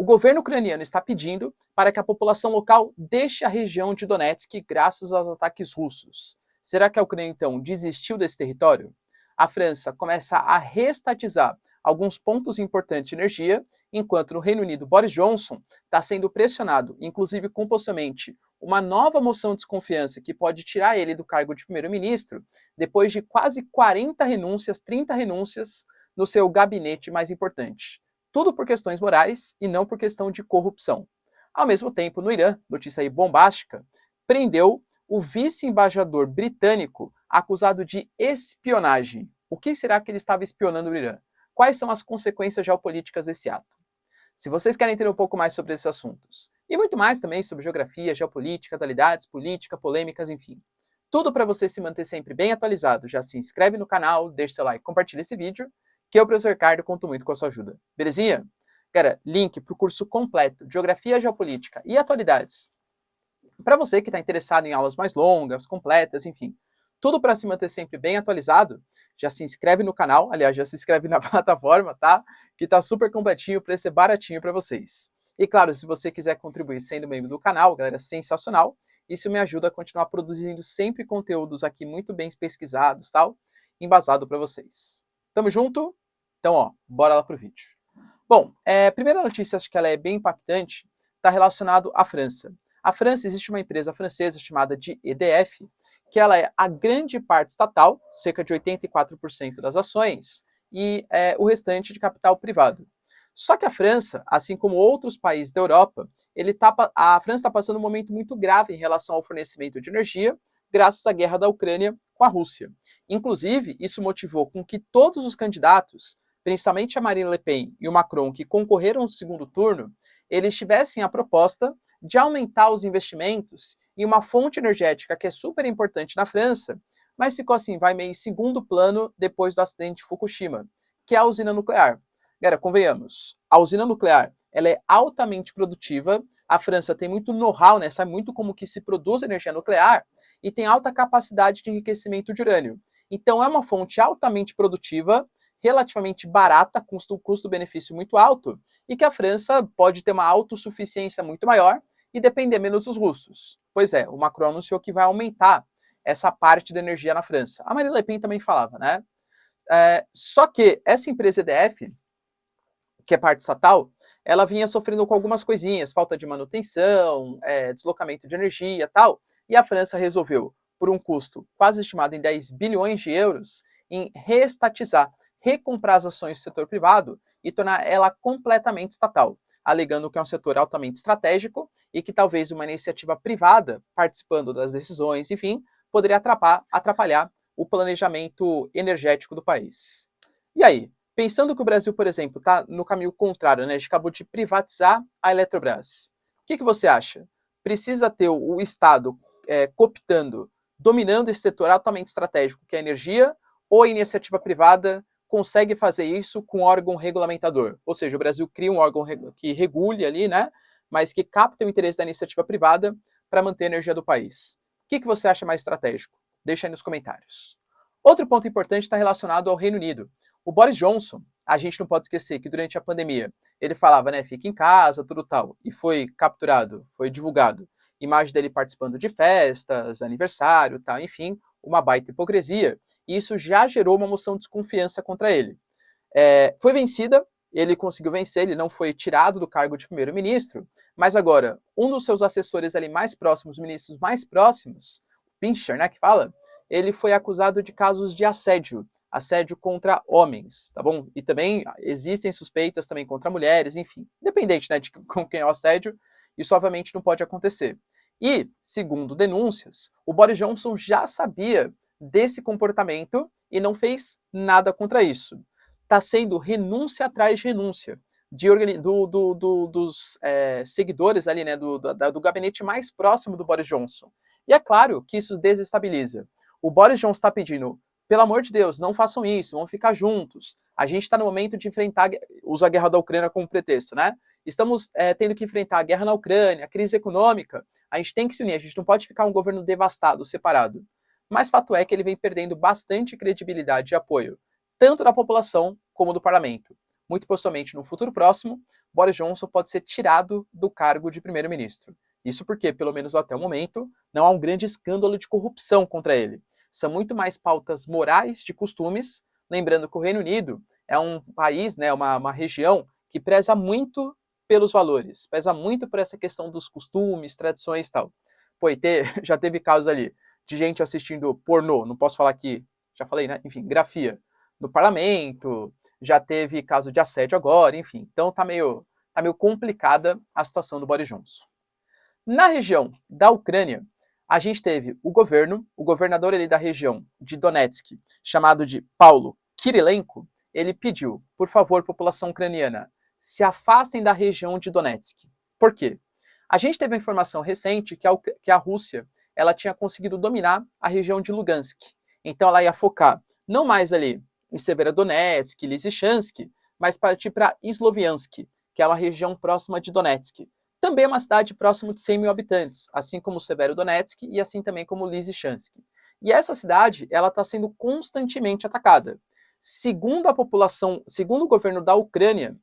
O governo ucraniano está pedindo para que a população local deixe a região de Donetsk graças aos ataques russos. Será que a Ucrânia, então, desistiu desse território? A França começa a reestatizar alguns pontos importantes de energia, enquanto no Reino Unido Boris Johnson está sendo pressionado, inclusive com possivelmente uma nova moção de desconfiança que pode tirar ele do cargo de primeiro-ministro, depois de quase 40 renúncias, 30 renúncias no seu gabinete mais importante. Tudo por questões morais e não por questão de corrupção. Ao mesmo tempo, no Irã, notícia aí bombástica, prendeu o vice-embaixador britânico acusado de espionagem. O que será que ele estava espionando no Irã? Quais são as consequências geopolíticas desse ato? Se vocês querem entender um pouco mais sobre esses assuntos, e muito mais também sobre geografia, geopolítica, atualidades, política, polêmicas, enfim, tudo para você se manter sempre bem atualizado, já se inscreve no canal, deixa seu like, compartilha esse vídeo, que eu, professor Ricardo, conto muito com a sua ajuda. Belezinha? Cara, link para o curso completo de Geografia, Geopolítica e Atualidades. Para você que está interessado em aulas mais longas, completas, enfim, tudo para se manter sempre bem atualizado, já se inscreve no canal, aliás, já se inscreve na plataforma, tá? Que tá super completinho, o preço é baratinho para vocês. E claro, se você quiser contribuir sendo membro do canal, galera, sensacional, isso me ajuda a continuar produzindo sempre conteúdos aqui muito bem pesquisados, tal, embasado para vocês. Tamo junto? Então, ó, bora lá pro vídeo. Bom, primeira notícia, acho que ela é bem impactante, está relacionado à França. A França, existe uma empresa francesa chamada de EDF, que ela é a grande parte estatal, cerca de 84% das ações, e o restante de capital privado. Só que a França, assim como outros países da Europa, a França está passando um momento muito grave em relação ao fornecimento de energia, graças à guerra da Ucrânia com a Rússia. Inclusive, isso motivou com que todos os candidatos, principalmente a Marine Le Pen e o Macron, que concorreram no segundo turno, eles tivessem a proposta de aumentar os investimentos em uma fonte energética que é super importante na França, mas ficou assim, vai meio em segundo plano depois do acidente de Fukushima, que é a usina nuclear. Galera, convenhamos, a usina nuclear ela é altamente produtiva, a França tem muito know-how, né, sabe muito como que se produz energia nuclear e tem alta capacidade de enriquecimento de urânio. Então é uma fonte altamente produtiva, relativamente barata, custo-benefício muito alto, e que a França pode ter uma autossuficiência muito maior e depender menos dos russos. Pois é, o Macron anunciou que vai aumentar essa parte da energia na França. A Marine Le Pen também falava, né? Só que essa empresa EDF, que é parte estatal, ela vinha sofrendo com algumas coisinhas, falta de manutenção, deslocamento de energia e tal, e a França resolveu, por um custo quase estimado em 10 bilhões de euros, em reestatizar, recomprar as ações do setor privado e tornar ela completamente estatal, alegando que é um setor altamente estratégico e que talvez uma iniciativa privada participando das decisões, enfim, poderia atrapalhar o planejamento energético do país. E aí, pensando que o Brasil, por exemplo, está no caminho contrário, né? A gente acabou de privatizar a Eletrobras. O que você acha? Precisa ter o Estado cooptando, dominando esse setor altamente estratégico que é a energia, ou a iniciativa privada consegue fazer isso com um órgão regulamentador? Ou seja, o Brasil cria um órgão que regule ali, né? Mas que capta o interesse da iniciativa privada para manter a energia do país. O que você acha mais estratégico? Deixa aí nos comentários. Outro ponto importante está relacionado ao Reino Unido. O Boris Johnson, a gente não pode esquecer que durante a pandemia ele falava, né, fica em casa, tudo tal, e foi capturado, foi divulgado imagem dele participando de festas, aniversário, tal, enfim, uma baita hipocrisia, e isso já gerou uma moção de desconfiança contra ele. Foi vencida, ele conseguiu vencer, ele não foi tirado do cargo de primeiro-ministro, mas agora, um dos seus assessores ali mais próximos, ministros mais próximos, Pincher, né, que fala, ele foi acusado de casos de assédio contra homens, tá bom? E também existem suspeitas também contra mulheres, enfim, independente, né, de com quem é o assédio, isso obviamente não pode acontecer. E, segundo denúncias, o Boris Johnson já sabia desse comportamento e não fez nada contra isso. Está sendo renúncia atrás de renúncia dos seguidores ali, né, do gabinete mais próximo do Boris Johnson. E é claro que isso desestabiliza. O Boris Johnson está pedindo, pelo amor de Deus, não façam isso, vamos ficar juntos. A gente está no momento de enfrentar, usa a guerra da Ucrânia como pretexto, né? Estamos tendo que enfrentar a guerra na Ucrânia, a crise econômica, a gente tem que se unir, a gente não pode ficar um governo devastado, separado. Mas fato é que ele vem perdendo bastante credibilidade e apoio, tanto da população como do parlamento. muito possivelmente no futuro próximo, Boris Johnson pode ser tirado do cargo de primeiro-ministro. Isso porque, pelo menos até o momento, não há um grande escândalo de corrupção contra ele. São muito mais pautas morais de costumes, lembrando que o Reino Unido é um país, né, uma região que preza muito pelos valores, preza muito por essa questão dos costumes, tradições e tal. Pô, já teve casos ali de gente assistindo pornô, não posso falar aqui, já falei, né? Enfim, grafia no parlamento, já teve caso de assédio agora, enfim. Então tá meio complicada a situação do Boris Johnson. Na região da Ucrânia, a gente teve o governador ali da região de Donetsk, chamado de Paulo Kirilenko, ele pediu, por favor, população ucraniana, se afastem da região de Donetsk. Por quê? A gente teve a informação recente que a Rússia ela tinha conseguido dominar a região de Lugansk. Então ela ia focar não mais ali em Severodonetsk, Lysychansk, mas partir para Sloviansk, que é uma região próxima de Donetsk. Também é uma cidade próxima de 100 mil habitantes, assim como Severodonetsk e assim também como Lysychansk. E essa cidade ela está sendo constantemente atacada. Segundo a população, segundo o governo da Ucrânia,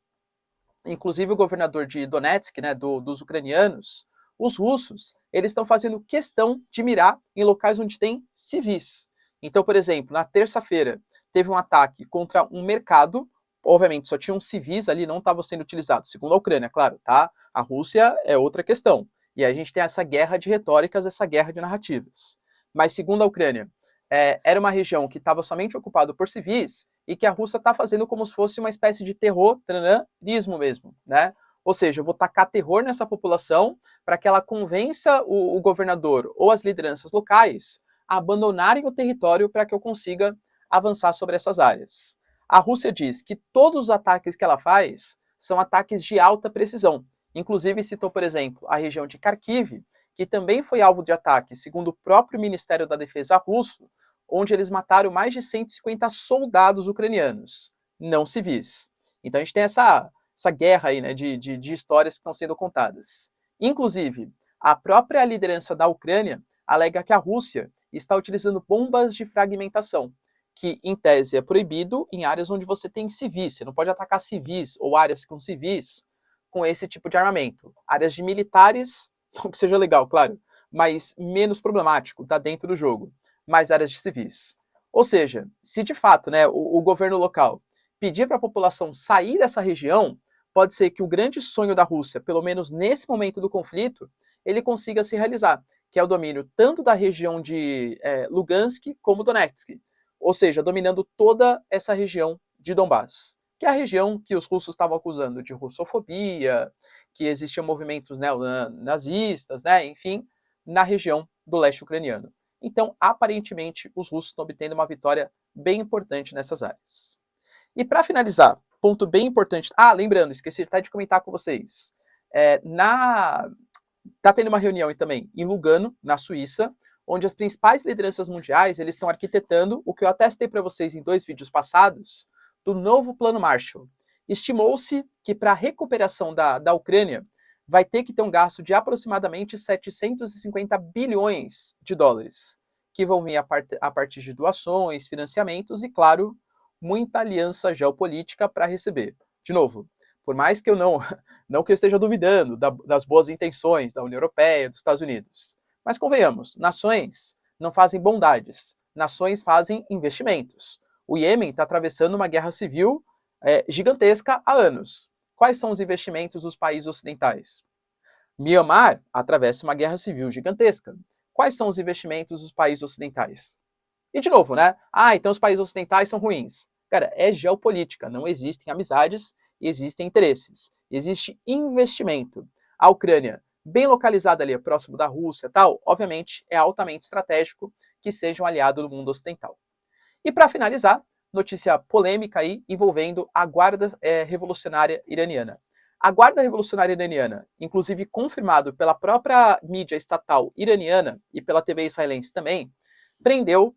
inclusive o governador de Donetsk, né, dos ucranianos, os russos, eles estão fazendo questão de mirar em locais onde tem civis. Então, por exemplo, na terça-feira, teve um ataque contra um mercado, obviamente só tinham civis ali, não estavam sendo utilizados, segundo a Ucrânia, claro, tá? A Rússia é outra questão. E aí a gente tem essa guerra de retóricas, essa guerra de narrativas. Mas segundo a Ucrânia, era uma região que estava somente ocupada por civis e que a Rússia está fazendo como se fosse uma espécie de terrorismo mesmo, né? Ou seja, eu vou tacar terror nessa população para que ela convença o governador ou as lideranças locais a abandonarem o território para que eu consiga avançar sobre essas áreas. A Rússia diz que todos os ataques que ela faz são ataques de alta precisão. Inclusive citou, por exemplo, a região de Kharkiv, que também foi alvo de ataque, segundo o próprio Ministério da Defesa russo, onde eles mataram mais de 150 soldados ucranianos, não civis. Então a gente tem essa guerra aí, né, de histórias que estão sendo contadas. Inclusive, a própria liderança da Ucrânia alega que a Rússia está utilizando bombas de fragmentação, que em tese é proibido em áreas onde você tem civis. Você não pode atacar civis ou áreas com civis com esse tipo de armamento. Áreas de militares, não que seja legal, claro, mas menos problemático, tá dentro do jogo. Mais áreas de civis. Ou seja, se de fato, né, o governo local pedir para a população sair dessa região, pode ser que o grande sonho da Rússia, pelo menos nesse momento do conflito, ele consiga se realizar, que é o domínio tanto da região de Lugansk como Donetsk, ou seja, dominando toda essa região de Donbás, que é a região que os russos estavam acusando de russofobia, que existiam movimentos nazistas, né, enfim, na região do leste ucraniano. Então, aparentemente, os russos estão obtendo uma vitória bem importante nessas áreas. E para finalizar, ponto bem importante. Lembrando, esqueci até de comentar com vocês. Tá tendo uma reunião também em Lugano, na Suíça, onde as principais lideranças mundiais eles estão arquitetando o que eu até citei para vocês em 2 vídeos passados, do novo Plano Marshall. Estimou-se que para a recuperação da Ucrânia vai ter que ter um gasto de aproximadamente 750 bilhões de dólares, que vão vir a partir de doações, financiamentos e, claro, muita aliança geopolítica para receber. De novo, por mais que eu não que eu esteja duvidando das boas intenções da União Europeia, dos Estados Unidos, mas convenhamos, nações não fazem bondades, nações fazem investimentos. O Iêmen está atravessando uma guerra civil gigantesca há anos. Quais são os investimentos dos países ocidentais? Myanmar atravessa uma guerra civil gigantesca. Quais são os investimentos dos países ocidentais? E de novo, né? Então os países ocidentais são ruins. Cara, é geopolítica, não existem amizades, existem interesses. Existe investimento. A Ucrânia, bem localizada ali, próximo da Rússia e tal, obviamente é altamente estratégico que seja um aliado do mundo ocidental. E para finalizar, notícia polêmica aí envolvendo a Guarda Revolucionária Iraniana. A Guarda Revolucionária Iraniana, inclusive confirmado pela própria mídia estatal iraniana e pela TV israelense também, prendeu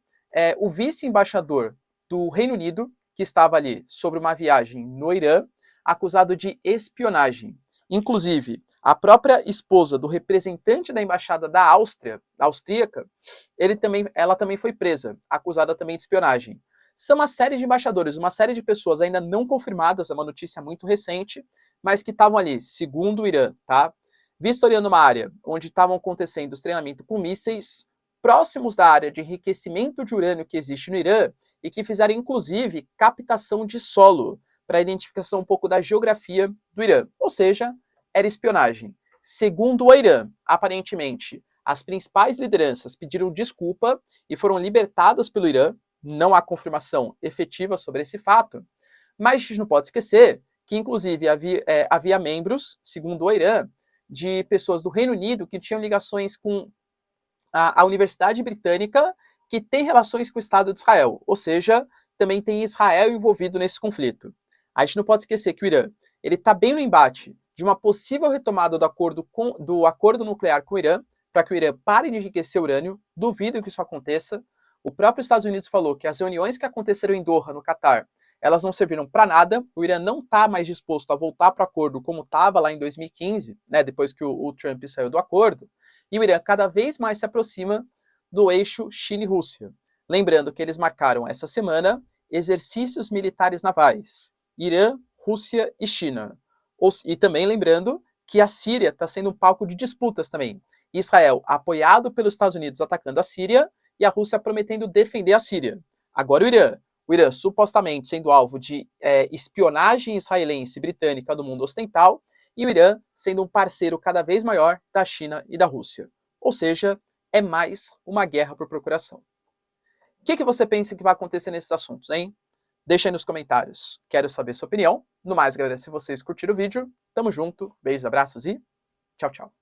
o vice-embaixador do Reino Unido, que estava ali sobre uma viagem no Irã, acusado de espionagem. Inclusive, a própria esposa do representante da embaixada da Áustria, austríaca, ela também foi presa, acusada também de espionagem. são uma série de embaixadores, uma série de pessoas ainda não confirmadas, é uma notícia muito recente, mas que estavam ali, segundo o Irã, tá? Vistoriando uma área onde estavam acontecendo os treinamentos com mísseis próximos da área de enriquecimento de urânio que existe no Irã e que fizeram, inclusive, captação de solo para identificação um pouco da geografia do Irã. Ou seja, era espionagem. Segundo o Irã, aparentemente, as principais lideranças pediram desculpa e foram libertadas pelo Irã. Não há confirmação efetiva sobre esse fato, mas a gente não pode esquecer que, inclusive, havia membros, segundo o Irã, de pessoas do Reino Unido que tinham ligações com a Universidade Britânica, que tem relações com o Estado de Israel, ou seja, também tem Israel envolvido nesse conflito. A gente não pode esquecer que o Irã está bem no embate de uma possível retomada do acordo nuclear com o Irã, para que o Irã pare de enriquecer urânio. Duvido que isso aconteça. O próprio Estados Unidos falou que as reuniões que aconteceram em Doha, no Catar, elas não serviram para nada. O Irã não está mais disposto a voltar para o acordo como estava lá em 2015, né, depois que o Trump saiu do acordo. E o Irã cada vez mais se aproxima do eixo China e Rússia. Lembrando que eles marcaram essa semana exercícios militares navais. Irã, Rússia e China. E também lembrando que a Síria está sendo um palco de disputas também. Israel apoiado pelos Estados Unidos atacando a Síria e a Rússia prometendo defender a Síria. Agora o Irã supostamente sendo alvo de espionagem israelense e britânica do mundo ocidental, e o Irã sendo um parceiro cada vez maior da China e da Rússia. Ou seja, é mais uma guerra por procuração. O que você pensa que vai acontecer nesses assuntos, hein? Deixa aí nos comentários. Quero saber sua opinião. No mais, galera, se vocês curtiram o vídeo, tamo junto, beijos, abraços e tchau, tchau.